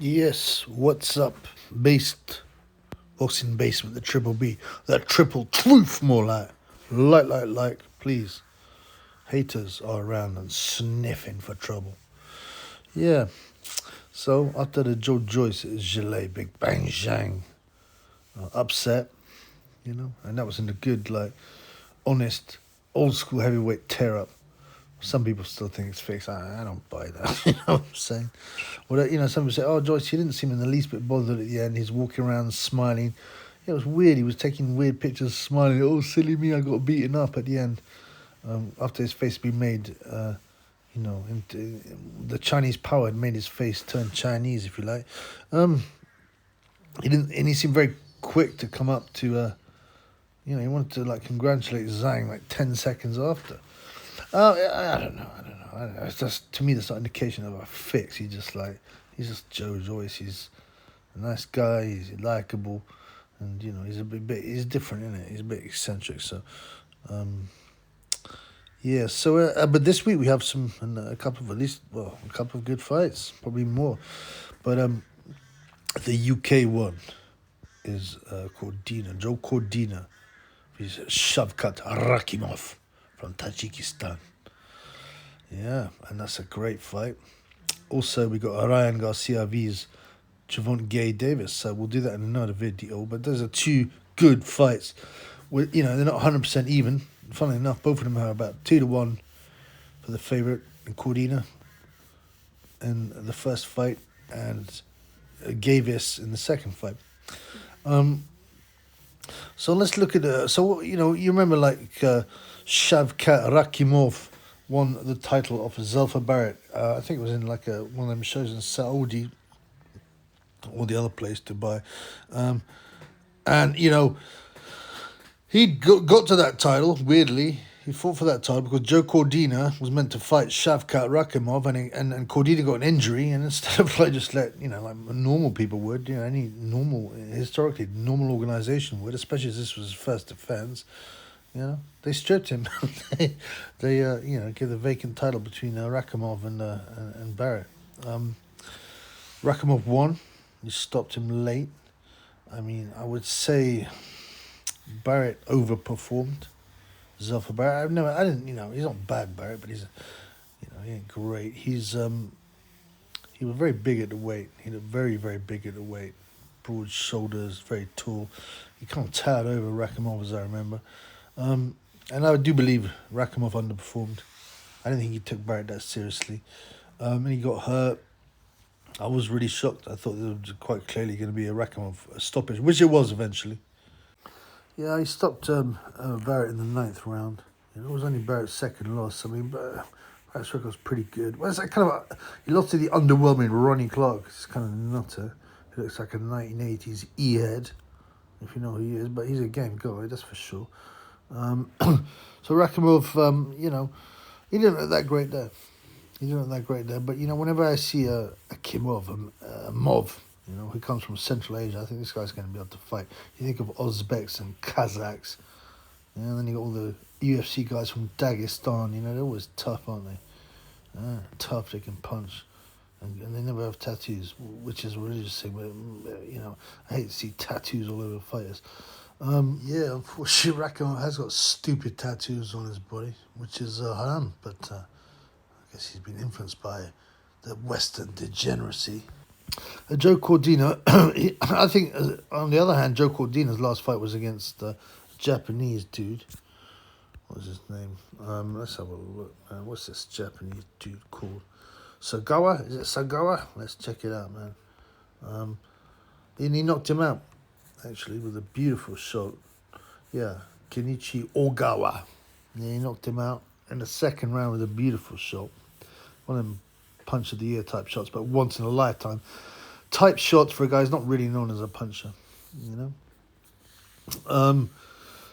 Yes, what's up? Based, boxing base with the triple B. That triple truth, more like. Please. Haters are around and sniffing for trouble. Yeah, so after the Joe Joyce Gilet, big bang zhang, upset, and that was in a good, honest, old school heavyweight tear up. Some people still think it's fake. I don't buy that. You know what I'm saying? Well, some people say, "Oh, Joyce, he didn't seem in the least bit bothered at the end. He's walking around smiling." Yeah, it was weird. He was taking weird pictures, smiling. Oh, silly me! I got beaten up at the end. After his face had been made, into the Chinese power had made his face turn Chinese, if you like. He didn't, and he seemed very quick to come up to, he wanted to congratulate Zhang 10 seconds after. I don't know. It's just, to me, that's not an indication of a fix. He's just Joe Joyce. He's a nice guy. He's likable, and he's different, isn't it? He's a bit eccentric. So, yeah. So, but this week we have a couple of good fights, probably more. But the UK one is Cordina, Joe Cordina. He's Shavkat Rakhimov from Tajikistan. Yeah, and that's a great fight. Also, we got Ryan Garcia vs Javon Gay Davis. So we'll do that in another video. But those are two good fights. They're not 100% even. Funnily enough, both of them are about 2-1 for the favourite in Cordina in the first fight, and Gavis in the second fight. So let's look at you remember Shavkat Rakhimov won the title of Zelfa Barrett. I think it was in one of them shows in Saudi or the other place, Dubai. And he got to that title, weirdly. He fought for that title because Joe Cordina was meant to fight Shavkat Rakhimov, and Cordina got an injury, and instead of just let normal people would, any historically normal organization would, especially as this was his first defense, they stripped him. they gave the vacant title between Rakhimov and Barrett. Rakhimov won. He stopped him late. I mean, I would say Barrett overperformed Zelfa Barrett. He's not bad, Barrett, but he ain't great. He was very big at the weight. He looked very, very big at the weight. Broad shoulders, very tall. He kind of towered over Rakhimov, as I remember. And I do believe Rakhimov underperformed. I didn't think he took Barrett that seriously. And he got hurt. I was really shocked. I thought there was quite clearly going to be a Rakhimov stoppage, which it was eventually. Yeah, he stopped Barrett in the 9th round. It was only Barrett's second loss. I mean, Barrett's record was pretty good. Well, it's he lost to the underwhelming Ronnie Clark. He's kind of nutter. He looks like a 1980s E-head, if you know who he is. But he's a game guy, that's for sure. So Rakhimov, he didn't look that great there. But, whenever I see a Kimov, a Mov, who comes from Central Asia, I think this guy's going to be able to fight. You think of Uzbeks and Kazakhs, and then you got all the UFC guys from Dagestan, they're always tough, aren't they? Tough, they can punch. And they never have tattoos, which is a religious thing, but, I hate to see tattoos all over fighters. Unfortunately, Rakhimov has got stupid tattoos on his body, which is haram, but I guess he's been influenced by the Western degeneracy. Joe Cordina, I think, on the other hand, Joe Cordina's last fight was against a Japanese dude. What was his name? Let's have a look. What's this Japanese dude called? Sagawa? Is it Sagawa? Let's check it out, man. And he knocked him out, actually, with a beautiful shot. Yeah, Kenichi Ogawa. Yeah, he knocked him out in the second round with a beautiful shot. One of them punch of the year type shots, but once in a lifetime type shots for a guy who's not really known as a puncher,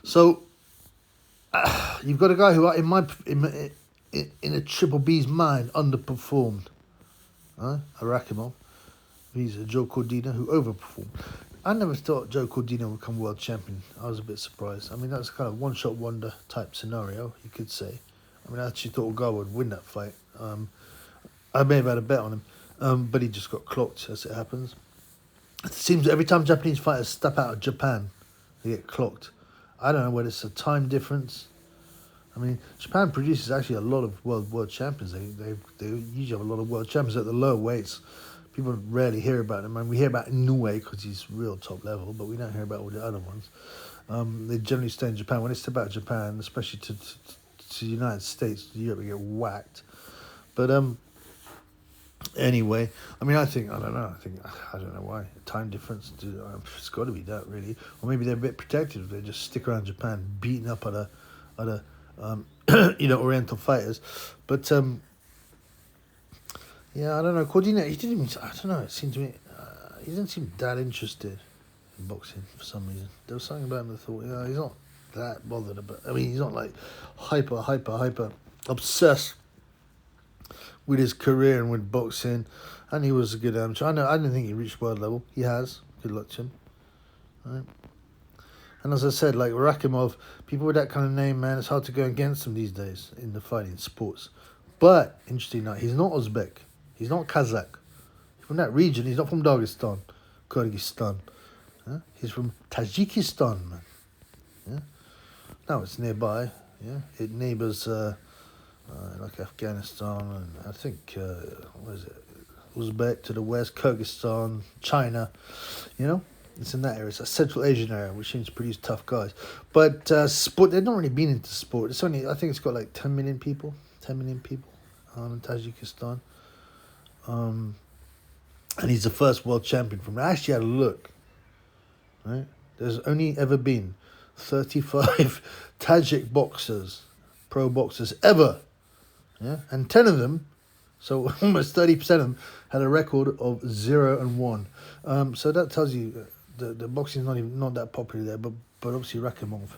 So you've got a guy who, in a Triple B's mind, underperformed. Rakhimov. He's a Joe Cordina who overperformed. I never thought Joe Cordina would become world champion. I was a bit surprised. I mean, that's kind of one-shot wonder type scenario, you could say. I mean, I actually thought Ogawa would win that fight. I may have had a bet on him. But he just got clocked, as it happens. It seems every time Japanese fighters step out of Japan, they get clocked. I don't know whether it's a time difference. I mean, Japan produces actually a lot of world champions. They usually have a lot of world champions at the lower weights. People rarely hear about them. And we hear about Inoue because he's real top level, but we don't hear about all the other ones. They generally stay in Japan. When they step out of Japan, especially to the United States, Europe, they get whacked. But anyway, I mean, I don't know why. Time difference, it's got to be that, really. Or maybe they're a bit protective. They just stick around Japan, beating up other Oriental fighters. But yeah, I don't know. Cordina, he didn't even, I don't know, it seemed to me, he didn't seem that interested in boxing for some reason. There was something about him that thought, he's not that bothered about, I mean, he's not like hyper obsessed with his career and with boxing. And he was a good amateur. I didn't think he reached world level. He has. Good luck to him. Right. And as I said, like Rakhimov, people with that kind of name, man, it's hard to go against them these days in the fighting sports. But, interesting enough, he's not Uzbek. He's not Kazakh. He's from that region. He's not from Dagestan, Kyrgyzstan. He's from Tajikistan, man. Yeah. Now it's nearby. Yeah, it neighbours like Afghanistan and I think what is it? Uzbek to the west, Kyrgyzstan, China. You know, it's in that area. It's a Central Asian area, which seems to produce tough guys. But sport, they've not really been into sport. It's only, I think it's got like 10 million people in Tajikistan. And he's the first world champion from there. I actually had a look. Right, there's only ever been 35 Tajik boxers, pro boxers ever. Yeah, and 10 of them, so almost 30% of them, had a record of 0-1. So that tells you the boxing is not that popular there. But obviously Rakhimov,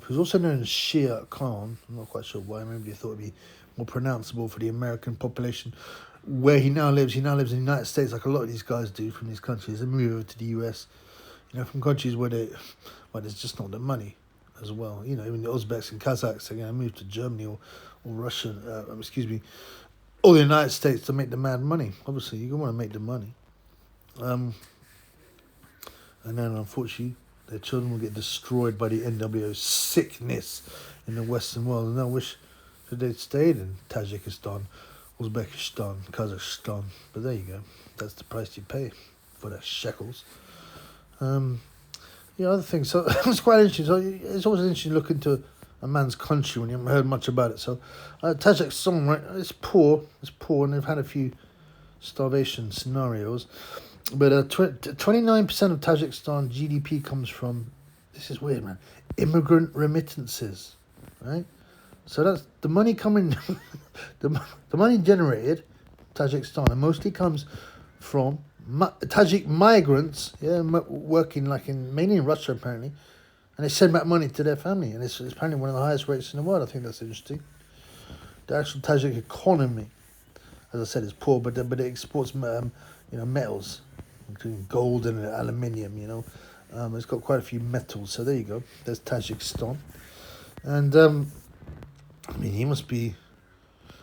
who's also known as Shia Khan. I'm not quite sure why. Maybe they thought it'd be more pronounceable for the American population. Where he now lives in the United States, like a lot of these guys do from these countries. They move over to the US, from countries where there's just not the money as well. Even the Uzbeks and Kazakhs are going to move to Germany or Russia, or the United States to make the mad money. Obviously, you want to make the money. And then, unfortunately, their children will get destroyed by the NWO sickness in the Western world. And I wish that they'd stayed in Tajikistan, Uzbekistan, Kazakhstan. But there you go. That's the price you pay for the shekels. Other things. So it's quite interesting. So it's always interesting to look into a man's country when you haven't heard much about it. So Tajikistan, right? It's poor, and they've had a few starvation scenarios. But 29% of Tajikistan GDP comes from, this is weird, man, immigrant remittances, right? So that's the money coming, the money generated Tajikistan, and mostly comes from Tajik migrants, working mainly in Russia apparently, and they send back money to their family, and it's apparently one of the highest rates in the world. I think that's interesting. The actual Tajik economy, as I said, is poor, but it exports metals, including gold and aluminium. It's got quite a few metals. So there you go. There's Tajikistan, and he must be.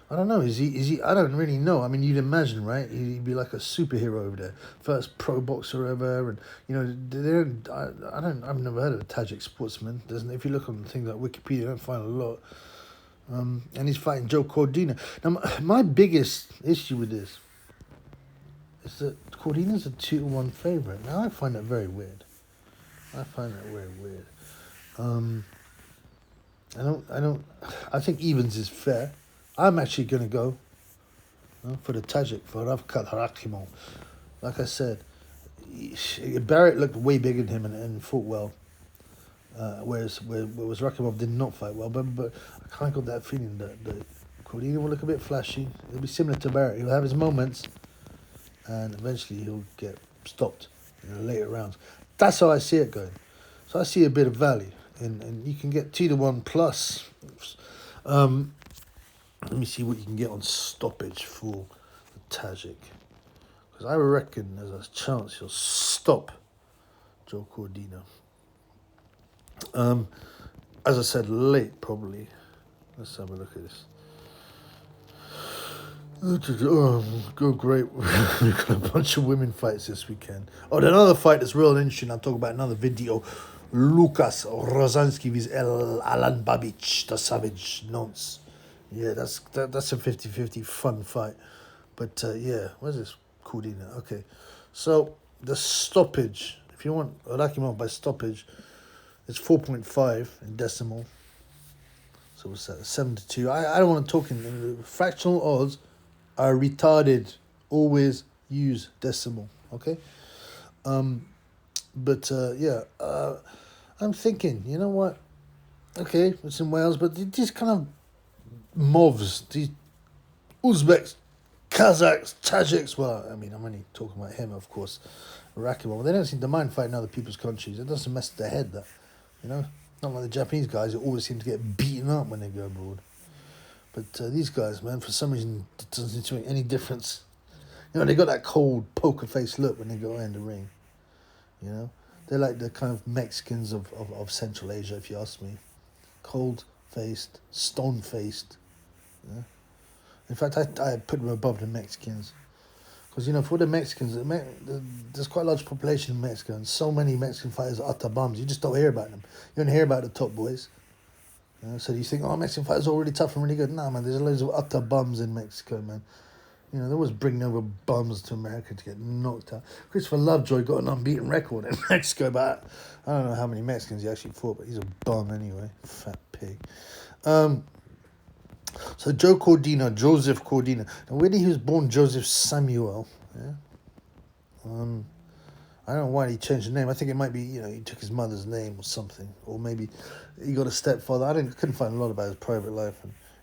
I don't know. Is he? I don't really know. I mean, you'd imagine, right? He'd be like a superhero over there, first pro boxer ever, and they don't. I've never heard of a Tajik sportsman. If you look on things like Wikipedia, you don't find a lot. And he's fighting Joe Cordina. Now, my biggest issue with this is that Cordina's a 2-1 favourite. Now, I find that very weird. I think evens is fair. I'm actually going to go for the Tajik, for Rakhimov. Like I said, Barrett looked way bigger than him and fought well. Whereas Rakhimov did not fight well. But I kind of got that feeling that Cordina will look a bit flashy. It'll be similar to Barrett. He'll have his moments, and eventually he'll get stopped in the later rounds. That's how I see it going. So I see a bit of value, and you can get 2-1 plus. Let me see what you can get on stoppage for the Tajik, because I reckon there's a chance he'll stop Joe Cordina. As I said, late probably. Let's have a look at this. Oh, go great. We've got a bunch of women fights this weekend. Oh, there's another fight that's real interesting. I'll talk about another video. Lucas Rozansky vs Alan Babic, the Savage Nonce. Yeah, that's a 50-50 fun fight. But yeah, where's this? Cordina. Okay. So the stoppage, if you want Rakhimov by stoppage, it's 4.5 in decimal. So what's that? 7-2. I don't want to talk in fractional odds are retarded. Always use decimal. Okay. But yeah, I'm thinking, you know what? Okay, it's in Wales, but these kind of mobs, these Uzbeks, Kazakhs, Tajiks. Well, I mean, I'm only talking about him, of course. Rakhimov. They don't seem to mind fighting other people's countries. It doesn't mess with their head, that. You know, not like the Japanese guys who always seem to get beaten up when they go abroad. But these guys, man, for some reason, it doesn't seem to make any difference. You know, they got that cold poker face look when they go in the ring. You know, they're like the kind of Mexicans of Central Asia, if you ask me. Cold faced, stone faced. Yeah? In fact, I put them above the Mexicans. Because, you know, for the Mexicans, there's quite a large population in Mexico, and so many Mexican fighters are utter bums. You just don't hear about them. You don't hear about the top boys. You know, so you think, oh, Mexican fighters are really tough and really good. Nah, man, there's loads of utter bums in Mexico, man. You know, they always bring over bums to America to get knocked out. Christopher Lovejoy got an unbeaten record in Mexico, but I don't know how many Mexicans he actually fought, but he's a bum anyway. Fat pig. So Joseph Cordina. Now, where he was born, Joseph Samuel. Yeah. I don't know why he changed the name. I think it might be, you know, he took his mother's name or something, or maybe he got a stepfather. Couldn't find a lot about his private life.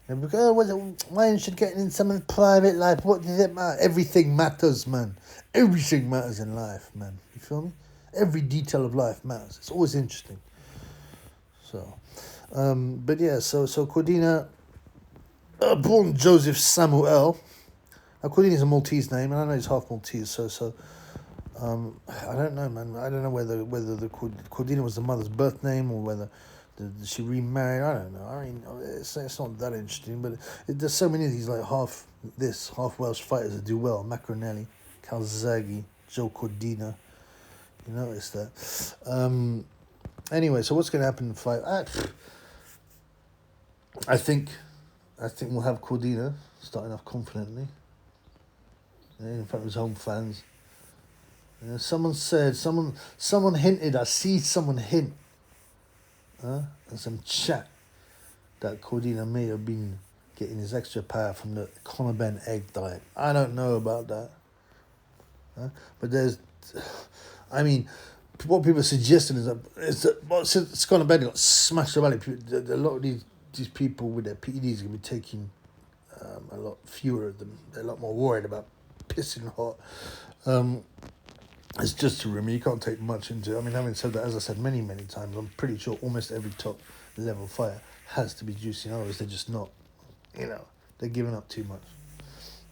And because, why should get in someone's private life? What does it matter? Everything matters, man. Everything matters in life, man. You feel me? Every detail of life matters. It's always interesting. So, but yeah, so Cordina, born Joseph Samuel. Now, Cordina's a Maltese name, and I know he's half Maltese, so I don't know, man. I don't know whether the Cordina was the mother's birth name or whether she remarried. I don't know. I mean, it's not that interesting, but there's so many of these like half Welsh fighters that do well. Macronelli, Calzaghe, Joe Cordina. You notice that. Anyway, so what's going to happen in the fight? I think we'll have Cordina starting off confidently. Yeah, in front of his home fans. Someone hinted, I see someone hint, and some chat, that Cordina may have been getting his extra power from the Conor Ben egg diet. I don't know about that. But I mean, what people are suggesting is that since Conor Ben got smashed about it, a lot of these people with their PEDs are going to be taking a lot fewer of them. They're a lot more worried about pissing hot. It's just a rumor. You can't take much into it. I mean, having said that, as I said many times, I'm pretty sure almost every top level fighter has to be juicing. Otherwise, they're just not. You know, they're giving up too much.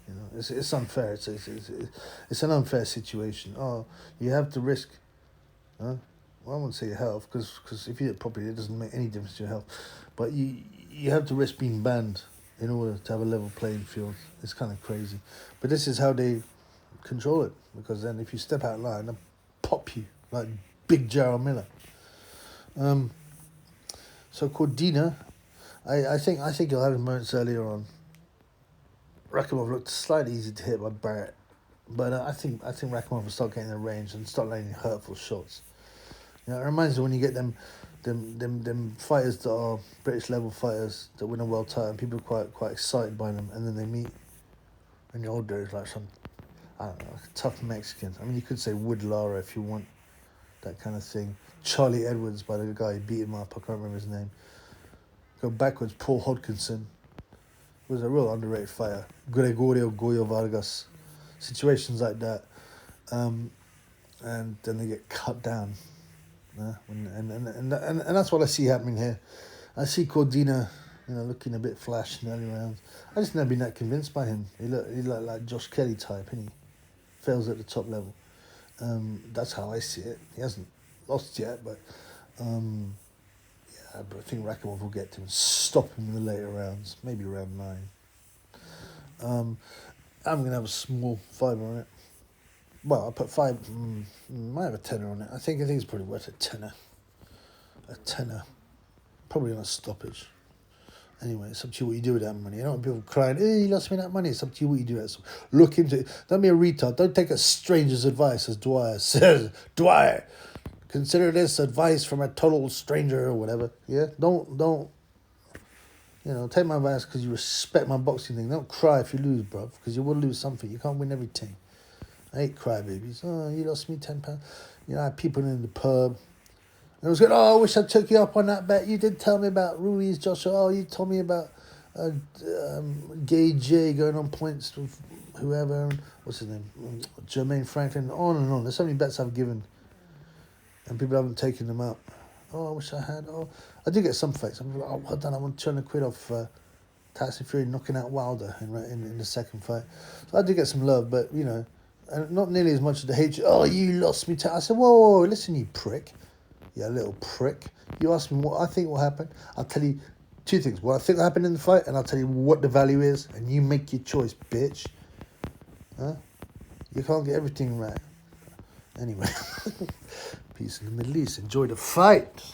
You know, it's unfair. It's an unfair situation. Oh, you have to risk. Well, I won't say your health because if you do it properly, it doesn't make any difference to your health. But you have to risk being banned in order to have a level playing field. It's kind of crazy. But this is how they control it, because then if you step out of line, they'll pop you like Big Jarrell Miller. So Cordina, I think he'll have his moments earlier on. Rakhimov looked slightly easy to hit by Barrett, but I think Rakhimov will start getting the range and start landing hurtful shots. You know, it reminds me when you get them fighters that are British level fighters that win a world title, and people are quite excited by them, and then they meet when you're older, it's like some, I don't know, tough Mexican. I mean, you could say Wood Lara if you want that kind of thing. Charlie Edwards, by the guy who beat him up, I can't remember his name. Go backwards, Paul Hodkinson was a real underrated fighter. Gregorio Goyo Vargas. Situations like that. And then they get cut down. And that's what I see happening here. I see Cordina, looking a bit flash in the early rounds. I just never been that convinced by him. He looked like Josh Kelly type, and he fails at the top level. That's how I see it. He hasn't lost yet, but but I think Rakhimov will get to him and stop him in the later rounds, maybe round 9. I'm going to have a small fiver on it. Well, I'll put five, might have a tenner on it. I think it's probably worth a tenner. A tenner. Probably on a stoppage. Anyway, it's up to you what you do with that money. I don't want people crying, hey, you lost me that money. It's up to you what you do with that. So look into it. Don't be a retard. Don't take a stranger's advice, as Dwyer says. Dwyer, consider this advice from a total stranger or whatever. Yeah? Don't, take my advice because you respect my boxing thing. Don't cry if you lose, bruv, because you will lose something. You can't win everything. I hate crybabies. Oh, you lost me £10. I had people in the pub. And I was going, I wish I took you up on that bet. You did tell me about Ruiz, Joshua. Oh, you told me about Gay J going on points with whoever. And what's his name? Jermaine Franklin. On and on. There's so many bets I've given. And people haven't taken them up. Oh, I wish I had. Oh, I do get some fights. I'm like, well done. I want 200 quid off Tyson Fury knocking out Wilder in the second fight. So I do get some love, but, and not nearly as much as the hatred. Oh, you lost me. I said, whoa, listen, you prick. Yeah, little prick. You ask me what I think will happen. I'll tell you two things. What I think will happen in the fight, and I'll tell you what the value is, and you make your choice, bitch. Huh? You can't get everything right. Anyway. Peace in the Middle East. Enjoy the fight.